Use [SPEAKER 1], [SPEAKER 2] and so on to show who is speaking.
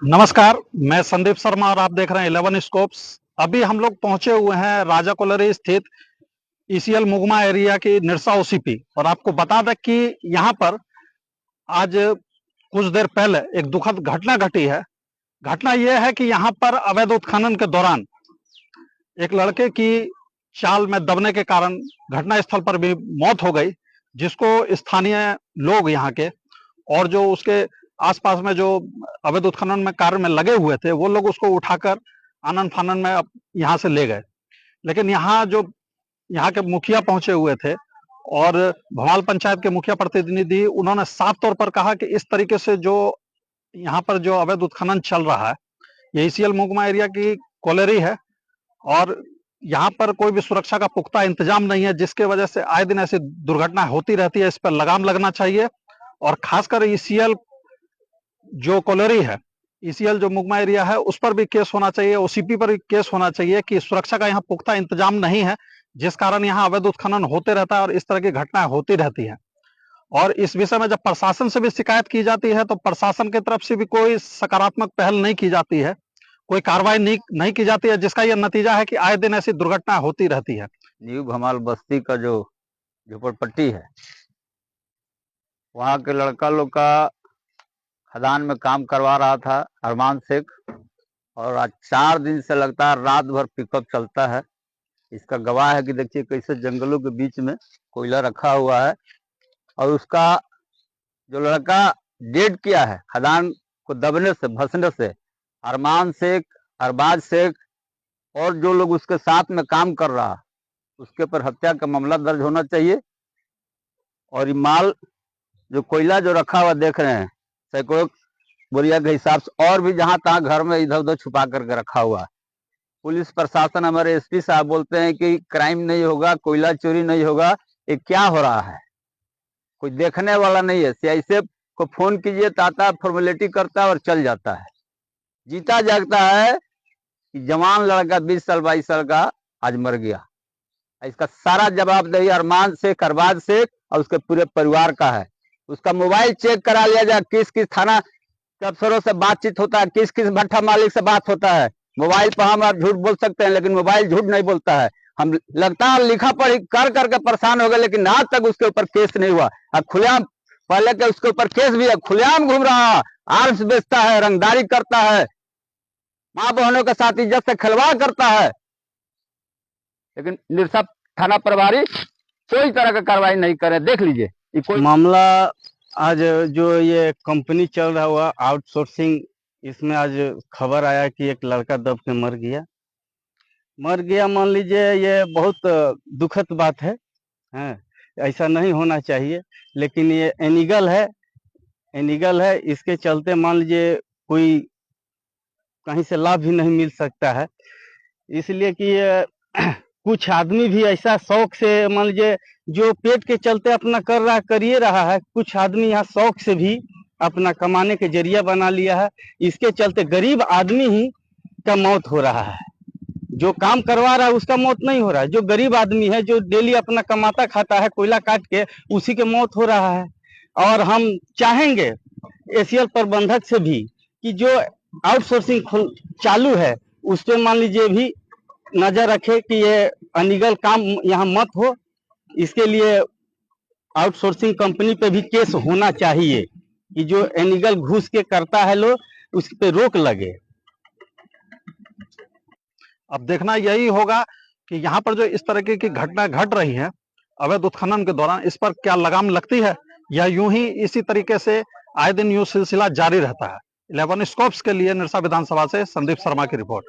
[SPEAKER 1] नमस्कार, मैं संदीप शर्मा और आप देख रहे हैं 11 स्कोप्स। अभी हम लोग पहुंचे हुए हैं राजा कोलरी स्थित ईसीएल मुगमा एरिया की निरसा ओसीपी और आपको बता दें कि यहां पर आज कुछ देर पहले एक दुखद घटना घटी है। घटना यह है कि यहां पर अवैध उत्खनन के दौरान एक लड़के की चाल में दबने के कारण घटनास्थल पर भी मौत हो गई, जिसको स्थानीय लोग यहाँ के और जो उसके आसपास में जो अवैध उत्खनन में कार्य में लगे हुए थे वो लोग उसको उठाकर आनन फानन में यहाँ से ले गए। लेकिन यहाँ के मुखिया पहुंचे हुए थे और भवाल पंचायत के मुखिया प्रतिनिधि उन्होंने साफ तौर पर कहा कि इस तरीके से जो यहाँ पर जो अवैध उत्खनन चल रहा है, ये ईसीएल मुगमा एरिया की कोलरी है और यहाँ पर कोई भी सुरक्षा का पुख्ता इंतजाम नहीं है, जिसके वजह से आए दिन ऐसी दुर्घटना होती रहती है। इस पर लगाम लगना चाहिए और खासकर ईसीएल जो कोलरी है, ईसीएल जो मुगमा एरिया है, उस पर भी केस होना चाहिए, ओसीपी पर भी केस होना चाहिए कि सुरक्षा का यहाँ पुख्ता इंतजाम नहीं है, जिस कारण यहाँ अवैध उत्खनन होते रहता है और इस तरह की घटनाएं होती रहती हैं। और इस विषय में जब प्रशासन से भी शिकायत की जाती है तो प्रशासन की तरफ से भी कोई सकारात्मक पहल नहीं की जाती है, कोई कार्रवाई नहीं की जाती है, जिसका यह नतीजा है कि आए दिन ऐसी दुर्घटना होती रहती है।
[SPEAKER 2] न्यू भमाल बस्ती का जो झोपड़पट्टी है, वहाँ के लड़का लोग का खदान में काम करवा रहा था अरमान शेख, और आज 4 दिन से लगातार रात भर पिकअप चलता है। इसका गवाह है कि देखिए कैसे जंगलों के बीच में कोयला रखा हुआ है और उसका जो लड़का डेड किया है खदान को दबने से भसने से, अरमान शेख, अरबाज शेख और जो लोग उसके साथ में काम कर रहा, उसके ऊपर हत्या का मामला दर्ज होना चाहिए। और ये माल जो कोयला जो रखा हुआ देख रहे हैं सैकड़ों बोरिया के हिसाब से, और भी जहां तहां घर में इधर उधर छुपा करके रखा हुआ है। पुलिस प्रशासन, हमारे एसपी साहब बोलते हैं कि क्राइम नहीं होगा, कोयला चोरी नहीं होगा। ये क्या हो रहा है, कोई देखने वाला नहीं है। सीआईएसएफ को फोन कीजिए तो आता, फॉर्मेलिटी करता है और चल जाता है। जीता जागता है कि जवान लड़का 20 साल 22 साल का आज मर गया। इसका सारा जवाबदेही अरमान शेख, अरबाज शेख और उसके पूरे परिवार का है। उसका मोबाइल चेक करा लिया जाए, किस किस थाना के अफसरों से बातचीत होता है, किस किस भट्ठा मालिक से बात होता है। मोबाइल पर हम आप झूठ बोल सकते हैं, लेकिन मोबाइल झूठ नहीं बोलता है। हम लगता है लिखा पढ़ी कर करके परेशान हो गए, लेकिन आज तक उसके ऊपर केस नहीं हुआ। अब खुलेआम पहले के उसके ऊपर केस भी है, खुलेआम घूम रहा, आर्म्स बेचता है, रंगदारी करता है, माँ बहनों के साथ इज्जत से खिलवाड़ करता है। लेकिन निरसा थाना प्रभारी कोई तरह का कार्रवाई नहीं करे। देख लीजिए ये कोई
[SPEAKER 3] मामला आज जो ये कंपनी चल रहा हुआ आउटसोर्सिंग, इसमें आज खबर आया कि एक लड़का दब के मर गया। मान लीजिए ये बहुत दुखद बात है, ऐसा नहीं होना चाहिए, लेकिन ये इलीगल है। इसके चलते मान लीजिए कोई कहीं से लाभ भी नहीं मिल सकता है, इसलिए कि ये कुछ आदमी भी ऐसा शौक से, मान लीजिए जो पेट के चलते अपना करिए रहा है, कुछ आदमी यहाँ शौक से भी अपना कमाने के जरिया बना लिया है। इसके चलते गरीब आदमी ही का मौत हो रहा है। जो काम करवा रहा है उसका मौत नहीं हो रहा है, जो गरीब आदमी है जो डेली अपना कमाता खाता है कोयला काट के, उसी के मौत हो रहा है। और हम चाहेंगे एसीएल प्रबंधक से भी कि जो आउटसोर्सिंग चालू है उस पर मान लीजिए भी नजर रखे कि ये अनलीगल काम यहाँ मत हो। इसके लिए आउटसोर्सिंग कंपनी पे भी केस होना चाहिए कि जो अनलीगल घुस के करता है लोग, उस पे रोक लगे।
[SPEAKER 1] अब देखना यही होगा कि यहाँ पर जो इस तरीके की घटना घट रही है अवैध उत्खनन के दौरान, इस पर क्या लगाम लगती है या यूं ही इसी तरीके से आए दिन यूं सिलसिला जारी रहता है। 11 स्कोप्स के लिए निरसा विधानसभा से संदीप शर्मा की रिपोर्ट।